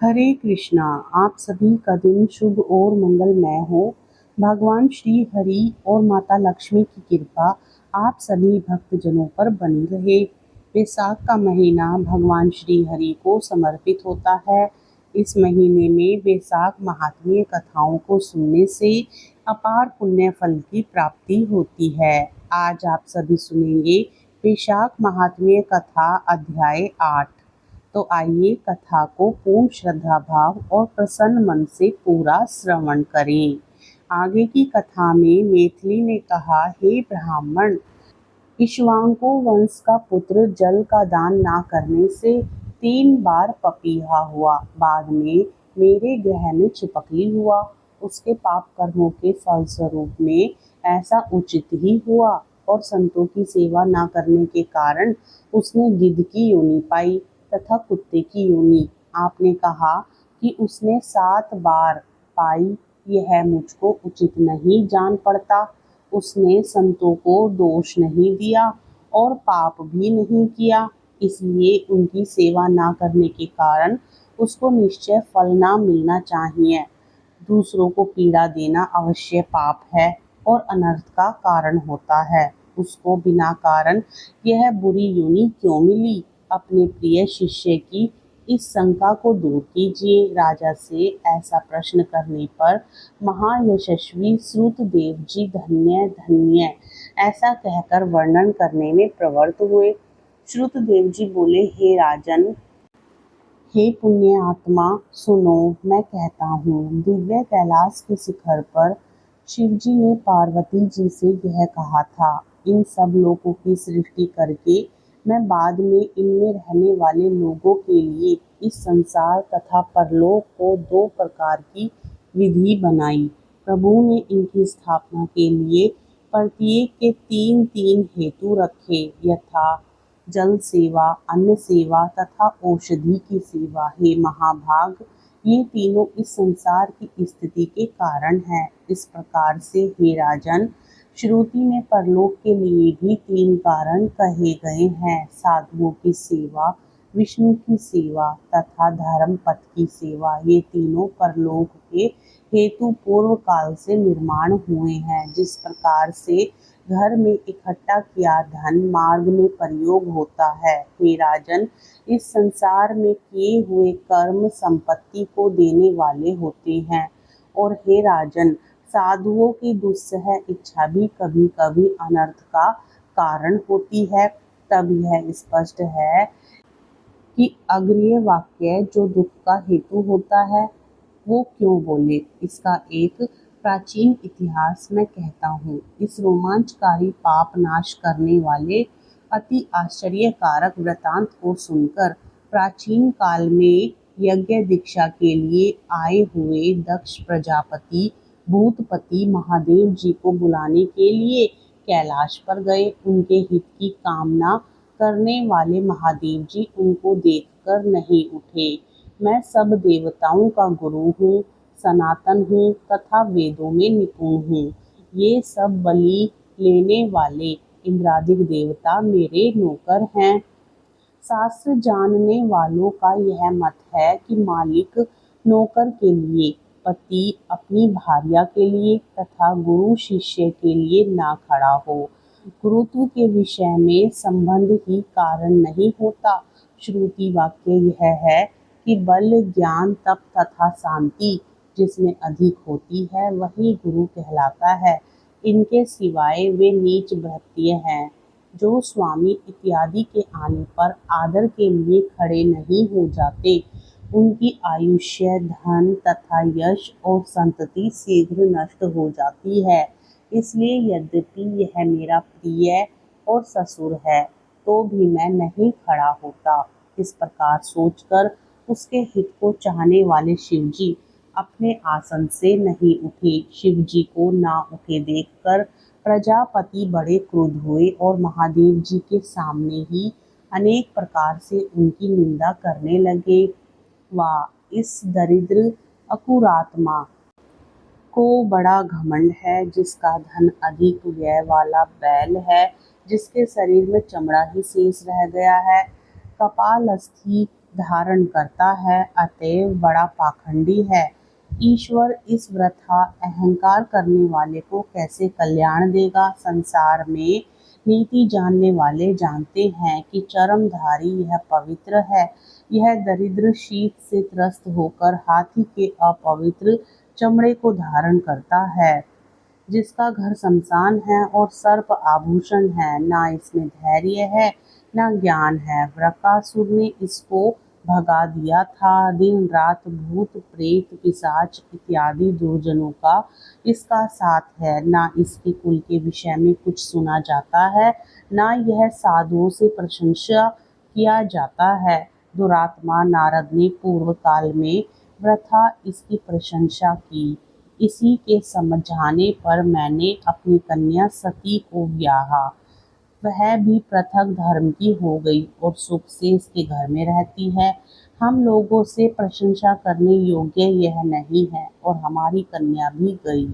हरे कृष्णा। आप सभी का दिन शुभ और मंगलमय हो। भगवान श्री हरि और माता लक्ष्मी की कृपा आप सभी भक्तजनों पर बनी रहे। वैसाख का महीना भगवान श्री हरि को समर्पित होता है। इस महीने में वैसाख महात्म्य कथाओं को सुनने से अपार पुण्य फल की प्राप्ति होती है। आज आप सभी सुनेंगे वैशाख महात्म्य कथा अध्याय 8। तो आइए कथा को पूर्ण श्रद्धा भाव और प्रसन्न मन से पूरा श्रवण करें। आगे की कथा में मैथिली ने कहा, हे ब्राह्मण, इक्ष्वाकु वंश का पुत्र जल का दान ना करने से 3 बार पपीहा हुआ। बाद में मेरे गृह में छिपकली हुआ। उसके पाप कर्मों के फलस्वरूप में ऐसा उचित ही हुआ और संतों की सेवा न करने के कारण उसने गिद्ध की योनि पाई तथा कुत्ते की योनि। आपने कहा कि उसने 7 बार पाई, यह मुझको उचित नहीं जान पड़ता। उसने संतों को दोष नहीं दिया और पाप भी नहीं किया, इसलिए उनकी सेवा ना करने के कारण उसको निश्चय फल ना मिलना चाहिए। दूसरों को पीड़ा देना अवश्य पाप है और अनर्थ का कारण होता है। उसको बिना कारण यह बुरी योनि क्यों मिली? अपने प्रिय शिष्य की इस शंका को दूर कीजिए। राजा से ऐसा प्रश्न करने पर महायशस्वी श्रुतदेव जी धन्य धन्य ऐसा कहकर वर्णन करने में प्रवृत्त हुए। श्रुतदेव जी बोले, हे राजन, हे पुण्य आत्मा, सुनो, मैं कहता हूँ। दिव्य कैलाश के शिखर पर शिवजी ने पार्वती जी से यह कहा था, इन सब लोगों की सृष्टि करके मैं बाद में इनमें रहने वाले लोगों के लिए इस संसार तथा परलोक को 2 प्रकार की विधि बनाई। प्रभु ने इनकी स्थापना के लिए प्रत्येक के 3-3 हेतु रखे, यथा जल सेवा, अन्न सेवा तथा औषधि की सेवा। हे महाभाग, ये तीनों इस संसार की स्थिति के कारण हैं। इस प्रकार से हे राजन, श्रुति में परलोक के लिए भी 3 कारण कहे गए हैं, साधुओं की सेवा, विष्णु की सेवा तथा धर्म पथ की सेवा। ये तीनों परलोक के हेतु पूर्व काल से निर्माण हुए हैं। जिस प्रकार से घर में इकट्ठा किया धन मार्ग में प्रयोग होता है, हे राजन, इस संसार में किए हुए कर्म संपत्ति को देने वाले होते हैं। और हे राजन, साधुओं की दुस्सह इच्छा भी कभी कभी अनर्थ का कारण होती है। तब यह स्पष्ट है कि अग्रिय वाक्य जो दुख का हेतु होता है वो क्यों बोले। इसका एक प्राचीन इतिहास मैं कहता हूँ। इस रोमांचकारी पाप नाश करने वाले अति आश्चर्यकारक वृतांत को सुनकर प्राचीन काल में यज्ञ दीक्षा के लिए आए हुए दक्ष प्रजापति भूतपति महादेव जी को बुलाने के लिए कैलाश पर गए। उनके हित की कामना करने वाले महादेव जी उनको देखकर नहीं उठे। मैं सब देवताओं का गुरु हूँ, सनातन हूँ तथा वेदों में निपुण हूँ। ये सब बलि लेने वाले इंद्रादिक देवता मेरे नौकर हैं। शास्त्र जानने वालों का यह मत है कि मालिक नौकर के लिए, पति अपनी भार्या के लिए तथा गुरु शिष्य के लिए ना खड़ा हो। गुरुत्व के विषय में संबंध ही कारण नहीं होता। श्रुति वाक्य यह है कि बल, ज्ञान, तप तथा शांति जिसमें अधिक होती है वही गुरु कहलाता है। इनके सिवाय वे नीच भृत्य हैं, जो स्वामी इत्यादि के आने पर आदर के लिए खड़े नहीं हो जाते। उनकी आयुष्य, धन तथा यश और संतति शीघ्र नष्ट हो जाती है। इसलिए यद्यपि यह मेरा प्रिय और ससुर है तो भी मैं नहीं खड़ा होता। इस प्रकार सोचकर उसके हित को चाहने वाले शिवजी अपने आसन से नहीं उठे। शिवजी को ना उठे देखकर प्रजापति बड़े क्रुद्ध हुए और महादेव जी के सामने ही अनेक प्रकार से उनकी निंदा करने लगे। वाह, इस दरिद्र अकुरात्मा को बड़ा घमंड है, जिसका धन अधिक व्यय वाला बैल है, जिसके शरीर में चमड़ा ही शेष रह गया है, कपालस्थी धारण करता है, अतएव बड़ा पाखंडी है। ईश्वर इस वृथा अहंकार करने वाले को कैसे कल्याण देगा। संसार में नीति जानने वाले जानते हैं कि चरमधारी यह पवित्र है। यह दरिद्र शीत से त्रस्त होकर हाथी के अपवित्र चमड़े को धारण करता है। जिसका घर शमशान है और सर्प आभूषण है, ना इसमें धैर्य है ना ज्ञान है। वृकासुर ने इसको भगा दिया था। दिन रात भूत प्रेत पिशाच इत्यादि दुर्जनों का इसका साथ है। ना इसके कुल के विषय में कुछ सुना जाता है, ना यह साधुओं से प्रशंसा किया जाता है। दुरात्मा नारद ने पूर्व काल में वृथा इसकी प्रशंसा की। इसी के समझाने पर मैंने अपनी कन्या सती को ब्याहा। वह भी पृथक धर्म की हो गई और सुख से इसके घर में रहती है। हम लोगों से प्रशंसा करने योग्य यह नहीं है और हमारी कन्या भी गई।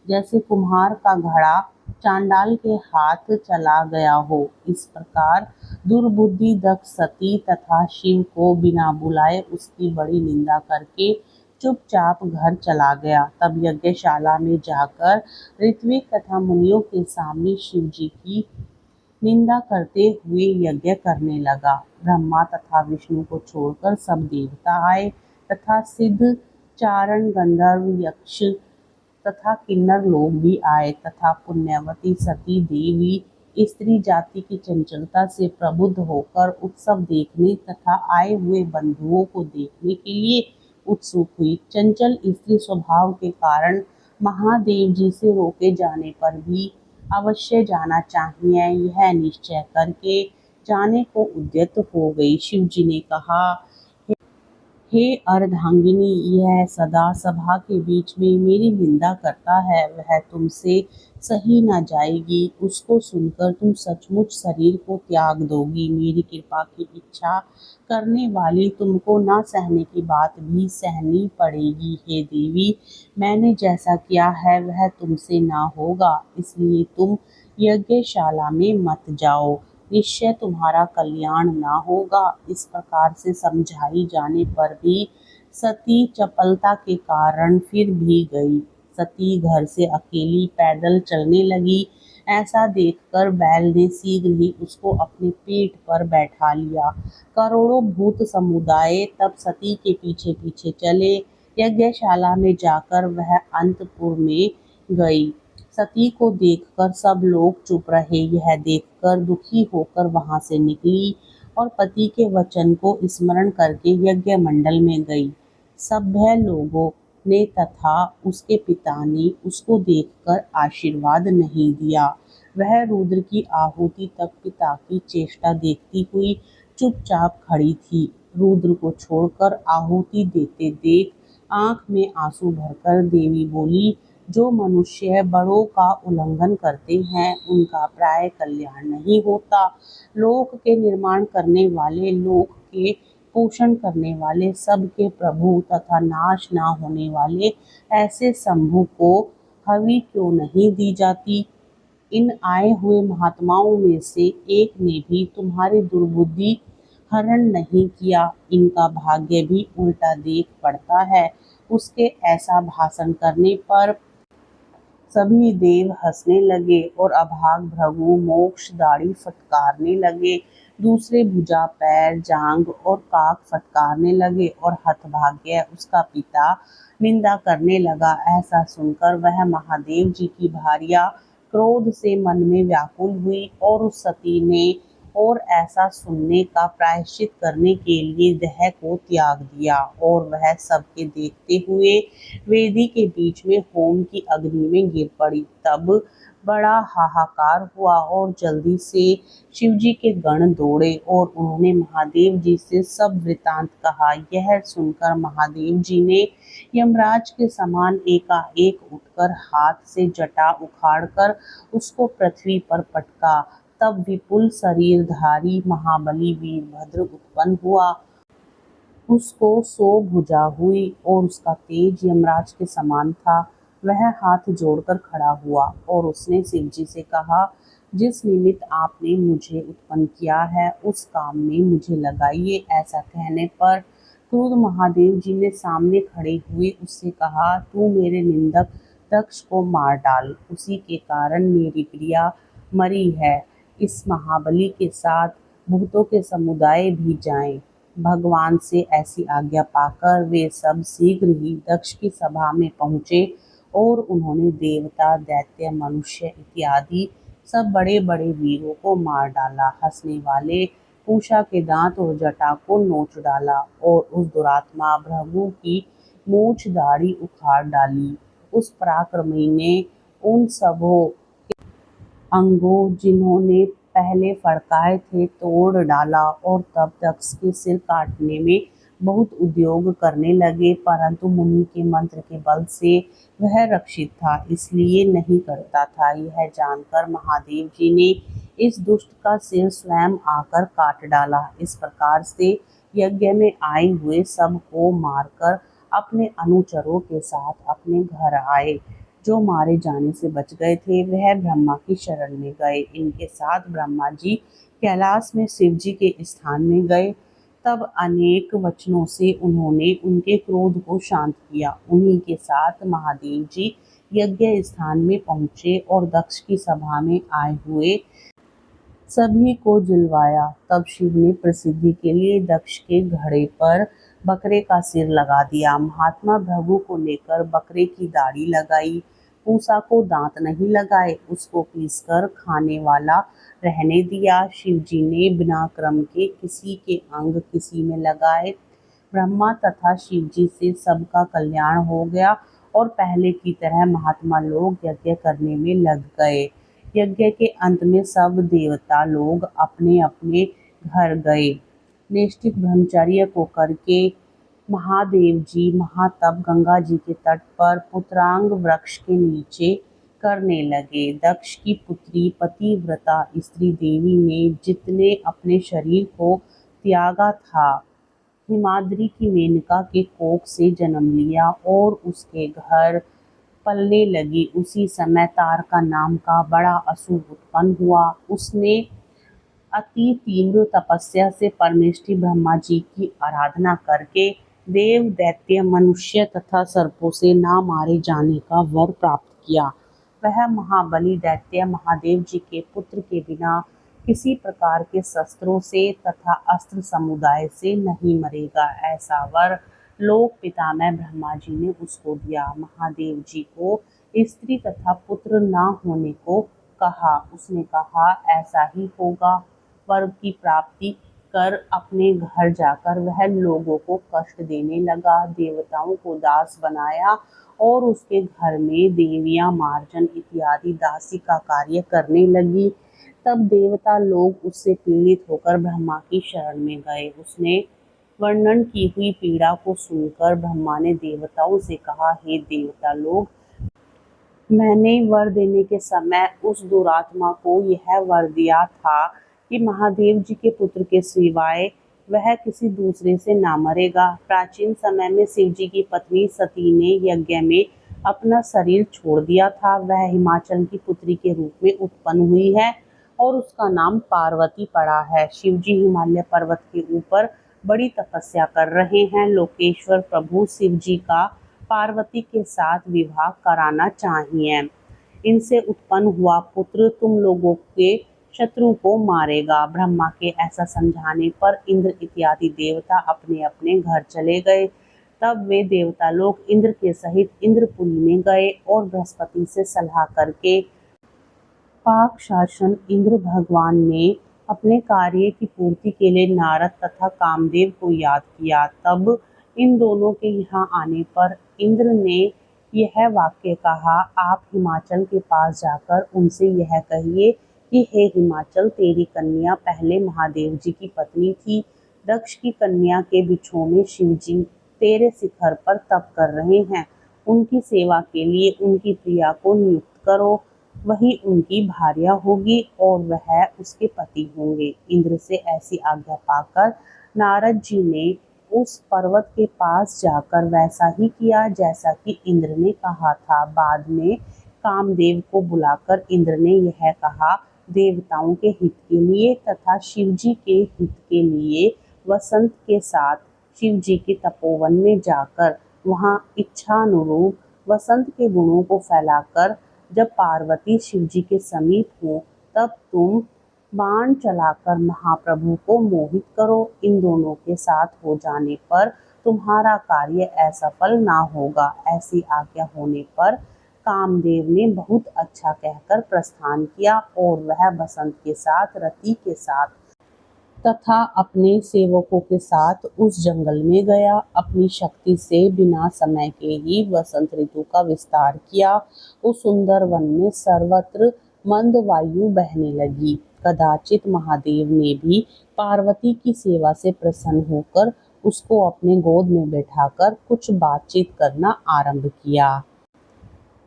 जैसे कुम्हार का घड़ा चांडाल के हाथ चला गया हो, इस प्रकार दुर्बुद्धि दक्ष सती तथा शिव को बिना बुलाए उसकी बड़ी निंदा करके चुपचाप घर चला गया। तब यज्ञशाला में जाकर ऋत्विक तथा मुनियों के सामने शिव जी की निंदा करते हुए यज्ञ करने लगा। ब्रह्मा तथा विष्णु को छोड़कर सब देवता आए तथा सिद्ध चारण गंधर्व यक्ष तथा किन्नर लोग भी आए तथा पुण्यवती सती देवी स्त्री जाति की चंचलता से प्रबुद्ध होकर उत्सव देखने तथा आए हुए बंधुओं को देखने के लिए उत्सुक हुई। चंचल स्त्री स्वभाव के कारण महादेव जी से रोके जाने पर भी अवश्य जाना चाहिए, यह निश्चय करके जाने को उद्यत हो गई। शिव जी ने कहा, हे अर्धांगिनी, यह सदा सभा के बीच में मेरी निंदा करता है। वह तुमसे सही न जाएगी। उसको सुनकर तुम सचमुच शरीर को त्याग दोगी। मेरी कृपा की इच्छा करने वाली तुमको न सहने की बात भी सहनी पड़ेगी। हे देवी, मैंने जैसा किया है वह तुमसे न होगा, इसलिए तुम यज्ञशाला में मत जाओ। निश्चय तुम्हारा कल्याण न होगा। इस प्रकार से समझाई जाने पर भी सती चपलता के कारण फिर भी गई। सती घर से अकेली पैदल चलने लगी। ऐसा देखकर बैल ने शीघ्र ही उसको अपने पेट पर बैठा लिया। करोड़ों भूत समुदाय तब सती के पीछे पीछे चले। यज्ञशाला में जाकर वह अंतपुर में गई। सती को देखकर सब लोग चुप रहे। यह देखकर दुखी होकर वहां से निकली और पति के वचन को स्मरण करके यज्ञ मंडल में गई। सभ्य लोगों ने तथा उसके पिता ने उसको देखकर आशीर्वाद नहीं दिया। वह रुद्र की आहुति तक पिता की चेष्टा देखती हुई चुपचाप खड़ी थी। रुद्र को छोड़कर आहुति देते देख आंख में आंसू भरकर देवी बोली, जो मनुष्य बड़ों का उल्लंघन करते हैं उनका प्राय कल्याण नहीं होता। लोक के निर्माण करने वाले, लोक के पोषण करने वाले, सबके प्रभु तथा नाश न होने वाले ऐसे शंभु को हवि क्यों नहीं दी जाती। इन आए हुए महात्माओं में से एक ने भी तुम्हारी दुर्बुद्धि हरण नहीं किया। इनका भाग्य भी उल्टा देख पड़ता है। उसके ऐसा भाषण करने पर सभी देव हंसने लगे और अभाग भृगु मोक्ष दाढ़ी फटकारने लगे। दूसरे भुजा पैर जांग और काक फटकारने लगे और हतभाग्य उसका पिता निंदा करने लगा। ऐसा सुनकर वह महादेव जी की भार्या क्रोध से मन में व्याकुल हुई और उस सती ने और ऐसा सुनने का प्रायश्चित करने के लिए देह को त्याग दिया और वह सबके देखते हुए वेदी के बीच में होम की अग्नि में गिर पड़ी। तब बड़ा हाहाकार हुआ और जल्दी से शिवजी के गण दौड़े और उन्होंने महादेव जी से सब वृतांत कहा। यह सुनकर महादेव जी ने यमराज के समान एकाएक उठकर हाथ से जटा उखाड़कर उसको पृथ्वी पर पटका। तब विपुल शरीरधारी महाबली वीरभद्र उत्पन्न हुआ। उसको 100 भुजा हुई और उसका तेज यमराज के समान था। वह हाथ जोड़कर खड़ा हुआ और उसने शिवजी से कहा, जिस निमित्त आपने मुझे उत्पन्न किया है उस काम में मुझे लगाइए। ऐसा कहने पर क्रुद्ध महादेव जी ने सामने खड़े हुए उससे कहा, तू मेरे निंदक दक्ष को मार डाल, उसी के कारण मेरी प्रिया मरी है। इस महाबली के साथ भूतों के समुदाय भी जाएं। भगवान से ऐसी आज्ञा पाकर वे सब शीघ्र ही दक्ष की सभा में पहुँचे और उन्होंने देवता, दैत्य, मनुष्य इत्यादि सब बड़े बड़े वीरों को मार डाला। हंसने वाले पूषा के दांत और जटा को नोच डाला और उस दुरात्मा भृगु की मूछ दाढ़ी उखाड़ डाली। उस पराक्रमी ने उन सबों अंगों जिन्होंने पहले फड़काए थे तोड़ डाला और तब दक्ष के सिर काटने में बहुत उद्योग करने लगे, परंतु मुनि के मंत्र के बल से वह रक्षित था, इसलिए नहीं करता था। यह जानकर महादेव जी ने इस दुष्ट का सिर स्वयं आकर काट डाला। इस प्रकार से यज्ञ में आए हुए सब को मारकर अपने अनुचरों के साथ अपने घर आए। जो मारे जाने से बच गए थे वह ब्रह्मा की शरण में गए। इनके साथ ब्रह्मा जी कैलाश में शिव जी के स्थान में गए। तब अनेक वचनों से उन्होंने उनके क्रोध को शांत किया। उन्हीं के साथ महादेव जी यज्ञ स्थान में पहुँचे और दक्ष की सभा में आए हुए सभी को जिलवाया। तब शिव ने प्रसिद्धि के लिए दक्ष के घड़े पर बकरे का सिर लगा दिया। महात्मा भृगु को लेकर बकरे की दाढ़ी लगाई। पूषा को दांत नहीं लगाए, उसको पीसकर खाने वाला रहने दिया। शिव जी ने बिना क्रम के किसी के अंग किसी में लगाए। ब्रह्मा तथा शिव जी से सबका कल्याण हो गया और पहले की तरह महात्मा लोग यज्ञ करने में लग गए। यज्ञ के अंत में सब देवता लोग अपने अपने घर गए। नैष्ठिक ब्रह्मचर्य को करके महादेव जी महातप गंगा जी के तट पर पुत्रांग वृक्ष के नीचे करने लगे। दक्ष की पुत्री पतिव्रता स्त्री देवी ने जितने अपने शरीर को त्यागा था, हिमाद्री की मेनका के कोख से जन्म लिया और उसके घर पलने लगी। उसी समय तारका नाम का बड़ा असुर उत्पन्न हुआ। उसने अति तीव्र तपस्या से परमेष्ठी ब्रह्मा जी की आराधना करके देव, दैत्य, मनुष्य तथा सर्पों से ना मारे जाने का वर प्राप्त किया। वह महाबली दैत्य महादेव जी के पुत्र के बिना किसी प्रकार के शस्त्रों से तथा अस्त्र समुदाय से नहीं मरेगा। ऐसा वर लोक पितामह ब्रह्मा जी ने उसको दिया। महादेव जी को स्त्री तथा पुत्र न होने को कहा। उसने कहा, ऐसा ही होगा। वर की प्राप्ति कर अपने घर जाकर वह लोगों को कष्ट देने लगा, देवताओं को दास बनाया और उसके घर में देवियां मार्जन इत्यादि दासी का कार्य करने लगी। तब देवता लोग उससे पीड़ित होकर ब्रह्मा की शरण में गए। उसने वर्णन की हुई पीड़ा को सुनकर ब्रह्मा ने देवताओं से कहा, हे देवता लोग, मैंने वर देने के समय उस दुरात्मा को यह वर दिया था कि महादेव जी के पुत्र के सिवाय वह किसी दूसरे से ना मरेगा। प्राचीन समय में शिव जी की पत्नी सती ने यज्ञ में अपना शरीर छोड़ दिया था। वह हिमाचल की पुत्री के रूप में उत्पन्न हुई है और उसका नाम पार्वती पड़ा है। शिव जी हिमालय पर्वत के ऊपर बड़ी तपस्या कर रहे हैं। लोकेश्वर प्रभु शिव जी का पार्वती के साथ विवाह कराना चाहिए। इनसे उत्पन्न हुआ पुत्र तुम लोगों के शत्रु को मारेगा। ब्रह्मा के ऐसा समझाने पर इंद्र इत्यादि देवता अपने अपने घर चले गए। तब वे देवता लोग इंद्र के सहित इंद्रपुरी में गए और बृहस्पति से सलाह करके पाक शासन इंद्र भगवान ने अपने कार्य की पूर्ति के लिए नारद तथा कामदेव को याद किया। तब इन दोनों के यहाँ आने पर इंद्र ने यह वाक्य कहा, आप हिमाचल के पास जाकर उनसे यह कहिए कि हे हिमाचल, तेरी कन्या पहले महादेव जी की पत्नी थी। दक्ष की कन्या के बिछोह में शिव जी तेरे शिखर पर तप कर रहे हैं। उनकी सेवा के लिए उनकी प्रिया को नियुक्त करो, वही उनकी भार्या होगी और वह उसके पति होंगे। इंद्र से ऐसी आज्ञा पाकर नारद जी ने उस पर्वत के पास जाकर वैसा ही किया जैसा कि इंद्र ने कहा था। बाद में कामदेव को बुलाकर इंद्र ने यह कहा, देवताओं के हित के लिए तथा शिव जी के हित के लिए वसंत के साथ शिव जी के तपोवन में जाकर वहां इच्छानुरूप वसंत के गुणों को फैलाकर जब पार्वती शिव जी के समीप हो तब तुम बाण चलाकर महाप्रभु को मोहित करो। इन दोनों के साथ हो जाने पर तुम्हारा कार्य असफल ना होगा। ऐसी आज्ञा होने पर कामदेव ने बहुत अच्छा कहकर प्रस्थान किया और वह बसंत के साथ रति के साथ तथा अपने सेवकों के साथ उस जंगल में गया। अपनी शक्ति से बिना समय के ही वसंत ऋतु का विस्तार किया। उस सुंदर वन में सर्वत्र मंद वायु बहने लगी। कदाचित महादेव ने भी पार्वती की सेवा से प्रसन्न होकर उसको अपने गोद में बैठाकर कुछ बातचीत करना आरंभ किया।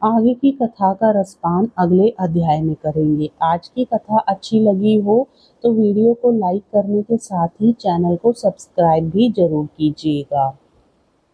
आगे की कथा का रसपान अगले अध्याय में करेंगे। आज की कथा अच्छी लगी हो तो वीडियो को लाइक करने के साथ ही चैनल को सब्सक्राइब भी जरूर कीजिएगा।